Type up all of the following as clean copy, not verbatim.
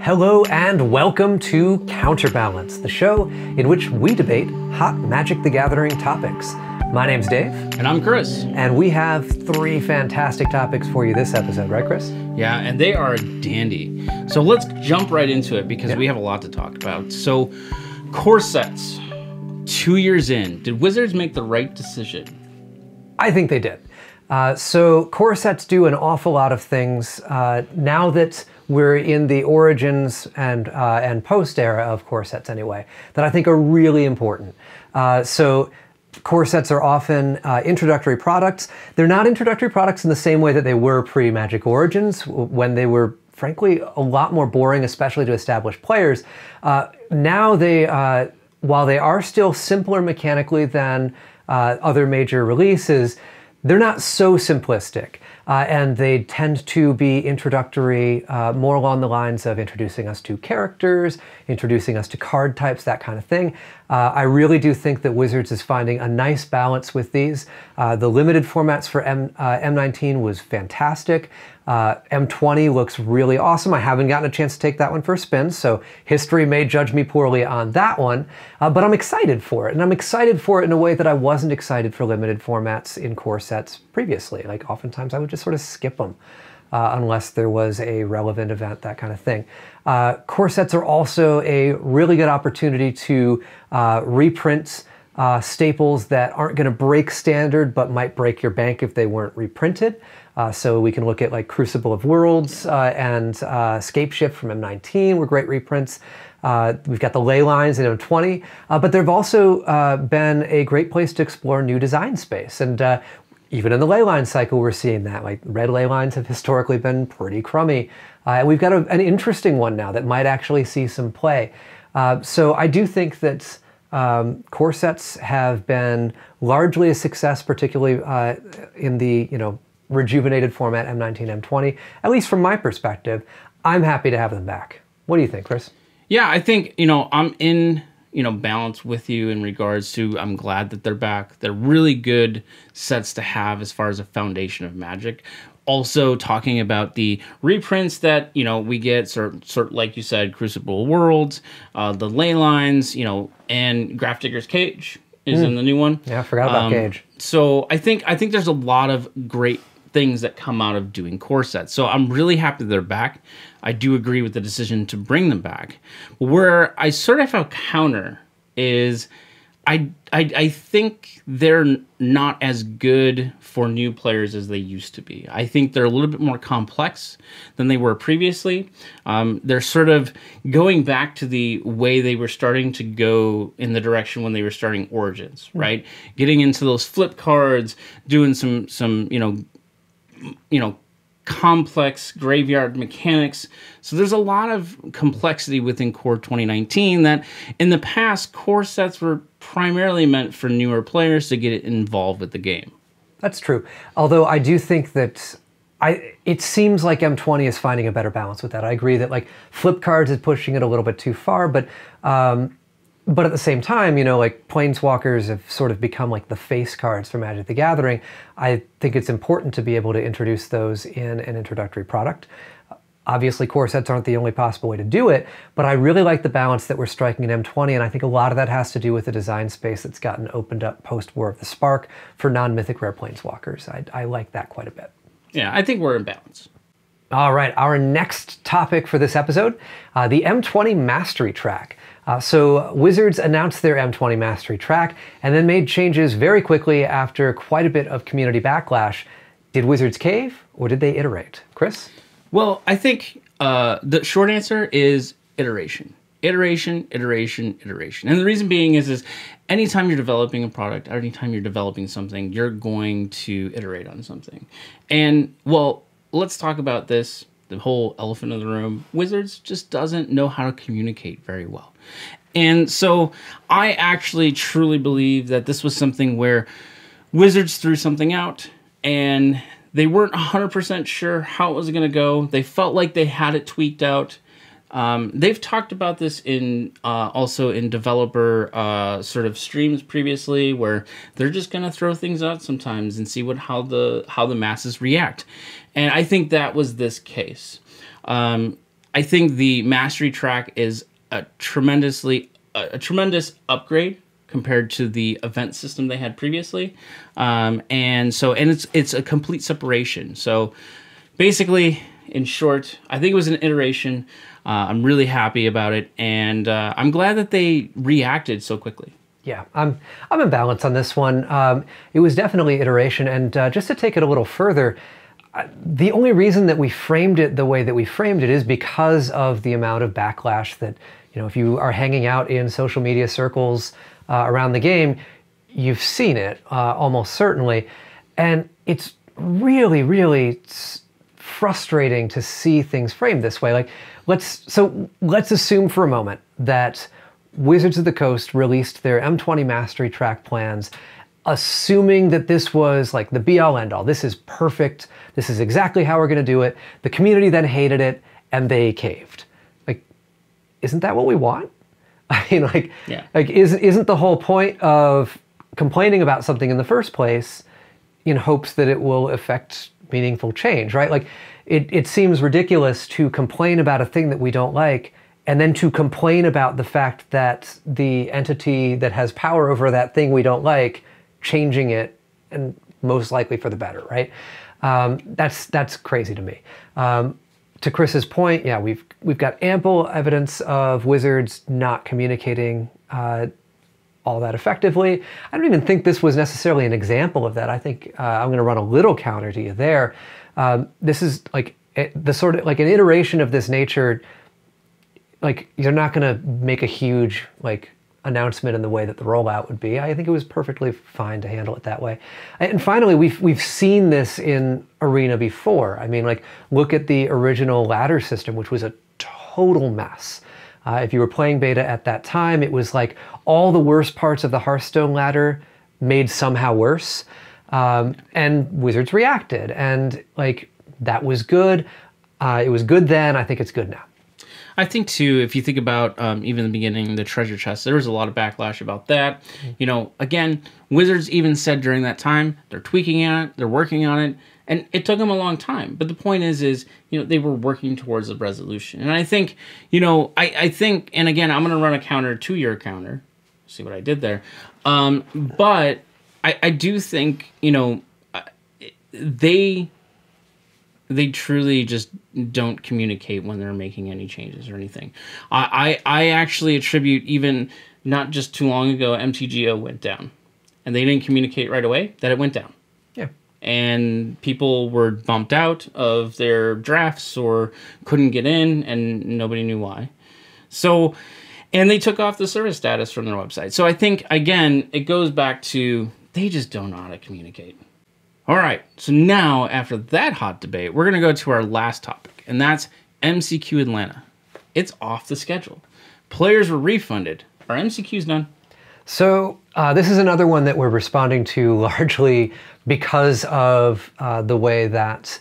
Hello and welcome to CounterBalance, the show in which we debate hot Magic the Gathering topics. My name's Dave. And I'm Chris. And we have three fantastic topics for you this episode, right, Chris? Yeah, and they are dandy. So let's jump right into it because we have a lot to talk about. So, core sets, 2 years in, did Wizards make the right decision? I think they did. So core sets do an awful lot of things. Now that we're in the origins and post era of core sets anyway, that I think are really important. So core sets are often introductory products. They're not introductory products in the same way that they were pre-Magic Origins, when they were frankly a lot more boring, especially to established players. Now they, while they are still simpler mechanically than other major releases, they're not so simplistic, and they tend to be introductory, more along the lines of introducing us to characters, introducing us to card types, that kind of thing. I really do think that Wizards is finding a nice balance with these. The limited formats for M19 was fantastic. M20 looks really awesome. I haven't gotten a chance to take that one for a spin, so history may judge me poorly on that one, but I'm excited for it, and I'm excited for it in a way that I wasn't excited for limited formats in core sets previously. Like, oftentimes I would just sort of skip them unless there was a relevant event, that kind of thing. Core sets are also a really good opportunity to reprint staples that aren't going to break standard but might break your bank if they weren't reprinted. So we can look at like Crucible of Worlds and Scapeshift from M19 were great reprints. We've got the ley lines in M20, but they've also been a great place to explore new design space. And even in the ley line cycle, we're seeing that. Like, red ley lines have historically been pretty crummy. And we've got an interesting one now that might actually see some play. So I do think that core sets have been largely a success, particularly in the, rejuvenated format M19, M20, at least from my perspective. I'm happy to have them back. What do you think, Chris? Yeah, I think, I'm in, balance with you in regards to I'm glad that they're back. They're really good sets to have as far as a foundation of Magic. Also talking about the reprints that, we get, sort like you said, Crucible Worlds, the ley lines, and Grafdigger's Cage is in the new one. Yeah, I forgot about Cage. So I think there's a lot of great things that come out of doing core sets. So I'm really happy they're back. I do agree with the decision to bring them back. Where I sort of have a counter is I think they're not as good for new players as they used to be. I think they're a little bit more complex than they were previously. They're sort of going back to the way they were starting to go in the direction when they were starting Origins, right? Getting into those flip cards, doing some complex graveyard mechanics. So there's a lot of complexity within Core 2019 that in the past, core sets were primarily meant for newer players to get it involved with the game. That's true. Although I do think that it seems like M20 is finding a better balance with that. I agree that like flip cards is pushing it a little bit too far, but at the same time, like Planeswalkers have sort of become like the face cards for Magic the Gathering. I think it's important to be able to introduce those in an introductory product. Obviously, core sets aren't the only possible way to do it, but I really like the balance that we're striking in M20, and I think a lot of that has to do with the design space that's gotten opened up post-War of the Spark for non-mythic rare Planeswalkers. I like that quite a bit. Yeah, I think we're in balance. All right, our next topic for this episode, the M20 Mastery track. So Wizards announced their M20 Mastery track and then made changes very quickly after quite a bit of community backlash. Did Wizards cave or did they iterate? Chris? Well, I think the short answer is iteration. Iteration, iteration, iteration. And the reason being is anytime you're developing a product, or anytime you're developing something, you're going to iterate on something. And, well, let's talk about this, the whole elephant in the room. Wizards just doesn't know how to communicate very well. And so I actually truly believe that this was something where Wizards threw something out and they weren't 100% sure how it was going to go. They felt like they had it tweaked out. They've talked about this in also in developer sort of streams previously, where they're just going to throw things out sometimes and see how the masses react. And I think that was this case. I think the Mastery track is a tremendous upgrade compared to the event system they had previously, and it's a complete separation. So basically, in short, I think it was an iteration. I'm really happy about it, and I'm glad that they reacted so quickly. Yeah, I'm in balance on this one. It was definitely iteration, and just to take it a little further, the only reason that we framed it the way that we framed it is because of the amount of backlash that, if you are hanging out in social media circles around the game, you've seen it almost certainly, and it's really, really frustrating to see things framed this way. Like, let's assume for a moment that Wizards of the Coast released their M20 Mastery track plans, assuming that this was like the be-all end-all. This is perfect. This is exactly how we're going to do it. The community then hated it, and they caved. Like, isn't that what we want? I mean, isn't the whole point of complaining about something in the first place in hopes that it will affect meaningful change, right? Like, it seems ridiculous to complain about a thing that we don't like and then to complain about the fact that the entity that has power over that thing we don't like changing it, and most likely for the better, right? That's crazy to me. To Chris's point, yeah, we've got ample evidence of Wizards not communicating all that effectively. I don't even think this was necessarily an example of that. I think I'm going to run a little counter to you there. This is like the sort of like an iteration of this nature. Like, you're not going to make a huge announcement in the way that the rollout would be. I think it was perfectly fine to handle it that way. And finally, we've seen this in Arena before. I mean, look at the original ladder system, which was a total mess. If you were playing beta at that time, it was like all the worst parts of the Hearthstone ladder made somehow worse. And Wizards reacted, and that was good. It was good then. I think it's good now. I think, too, if you think about even the beginning, the treasure chest, there was a lot of backlash about that. Again, Wizards even said during that time, they're tweaking it, they're working on it, and it took them a long time. But the point is they were working towards a resolution. And I think, I think, and again, I'm going to run a counter to your counter. See what I did there. But I do think, they truly just don't communicate when they're making any changes or anything. I actually attribute, even not just too long ago, MTGO went down. And they didn't communicate right away that it went down. Yeah. And people were bumped out of their drafts or couldn't get in, and nobody knew why. So, and they took off the service status from their website. So I think, again, it goes back to they just don't know how to communicate. All right, so now, after that hot debate, we're going to go to our last topic, and that's MCQ Atlanta. It's off the schedule. Players were refunded. Are MCQs done? So this is another one that we're responding to largely because of the way that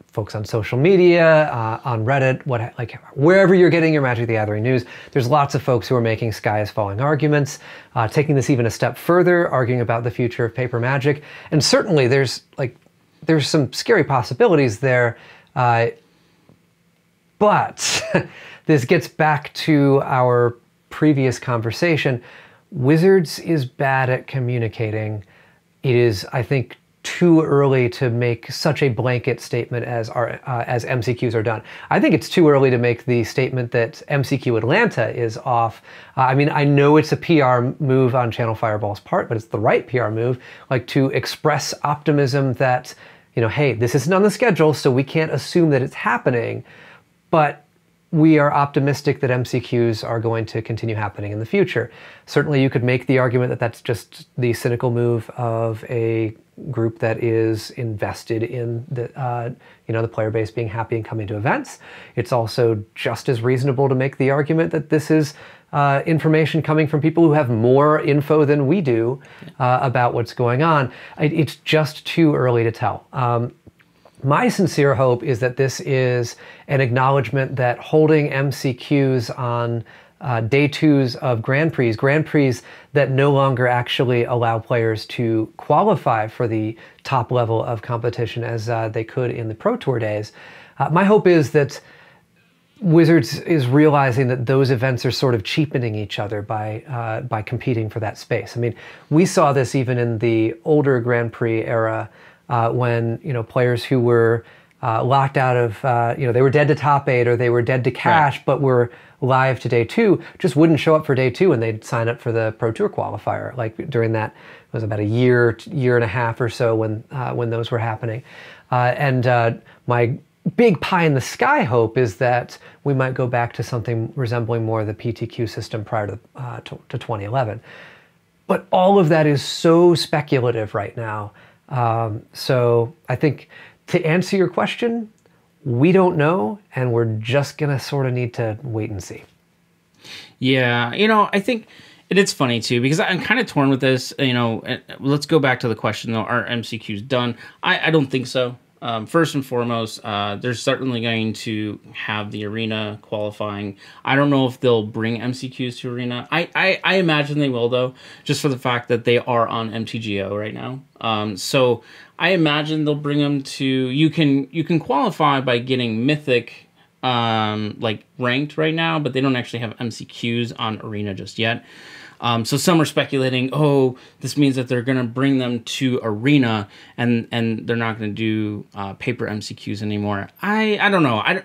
folks on social media, on Reddit, wherever you're getting your Magic the Gathering news, there's lots of folks who are making sky is falling arguments, taking this even a step further, arguing about the future of paper Magic. And certainly there's some scary possibilities there. But this gets back to our previous conversation. Wizards is bad at communicating. It is, I think, too early to make such a blanket statement as MCQs are done. I think it's too early to make the statement that MCQ Atlanta is off. I mean, I know it's a PR move on Channel Fireball's part, but it's the right PR move, to express optimism that, hey, this isn't on the schedule, so we can't assume that it's happening, but we are optimistic that MCQs are going to continue happening in the future. Certainly you could make the argument that that's just the cynical move of a group that is invested in the the player base being happy and coming to events. It's also just as reasonable to make the argument that this is information coming from people who have more info than we do about what's going on. It's just too early to tell. My sincere hope is that this is an acknowledgement that holding MCQs on day twos of Grand Prix that no longer actually allow players to qualify for the top level of competition as they could in the Pro Tour days. My hope is that Wizards is realizing that those events are sort of cheapening each other by competing for that space. I mean, we saw this even in the older Grand Prix era when players who were locked out of they were dead to top 8 or they were dead to cash, but were live to day 2, just wouldn't show up for day 2 and they'd sign up for the Pro Tour qualifier. Like during that, it was about a year and a half or so when those were happening, and my big pie in the sky hope is that we might go back to something resembling more the PTQ system prior to 2011. But all of that is so speculative right now. So I think to answer your question, we don't know, and we're just gonna sort of need to wait and see. Yeah, I think it's funny too, because I'm kind of torn with this. Let's go back to the question though, are MCQs done? I don't think so. First and foremost, they're certainly going to have the arena qualifying. I don't know if they'll bring MCQs to arena. I imagine they will, though, just for the fact that they are on MTGO right now. So I imagine they'll bring them to. You can qualify by getting Mythic like ranked right now, but they don't actually have MCQs on arena just yet. So some are speculating, oh, this means that they're going to bring them to arena and they're not going to do paper MCQs anymore. I don't know. I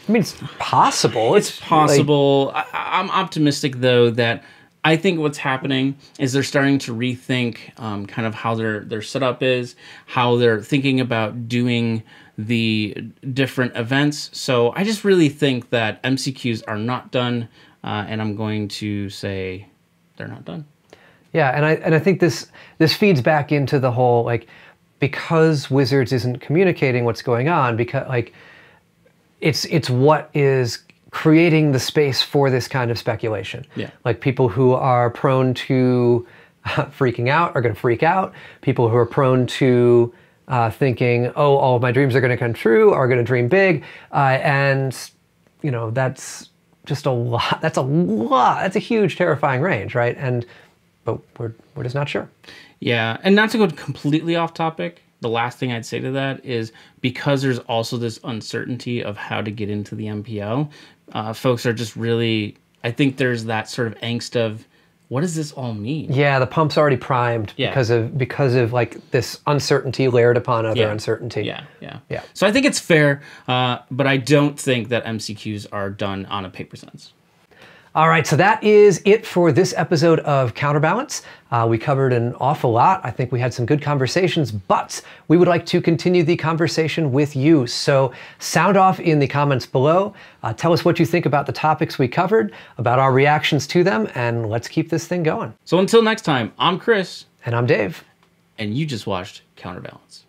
mean, it's possible. It's possible. Like, I'm optimistic, though, that I think what's happening is they're starting to rethink kind of how their setup is, how they're thinking about doing the different events. So I just really think that MCQs are not done, and I'm going to say they're not done. Yeah, and I think this feeds back into the whole, like, because Wizards isn't communicating what's going on, because like it's what is creating the space for this kind of speculation. Yeah. Like people who are prone to freaking out are going to freak out. People who are prone to thinking, oh, all of my dreams are going to come true, are going to dream big, and that's just a lot. That's a lot. That's a huge, terrifying range, right? But we're just not sure. Yeah, and not to go completely off topic, the last thing I'd say to that is because there's also this uncertainty of how to get into the MPL, folks are just really. I think there's that sort of angst of, what does this all mean? Yeah, the pump's already primed because of like this uncertainty layered upon other uncertainty. Yeah. So I think it's fair, but I don't think that MCQs are done on a paper sense. All right, so that is it for this episode of CounterBalance. We covered an awful lot. I think we had some good conversations, but we would like to continue the conversation with you. So sound off in the comments below. Tell us what you think about the topics we covered, about our reactions to them, and let's keep this thing going. So until next time, I'm Chris. And I'm Dave. And you just watched CounterBalance.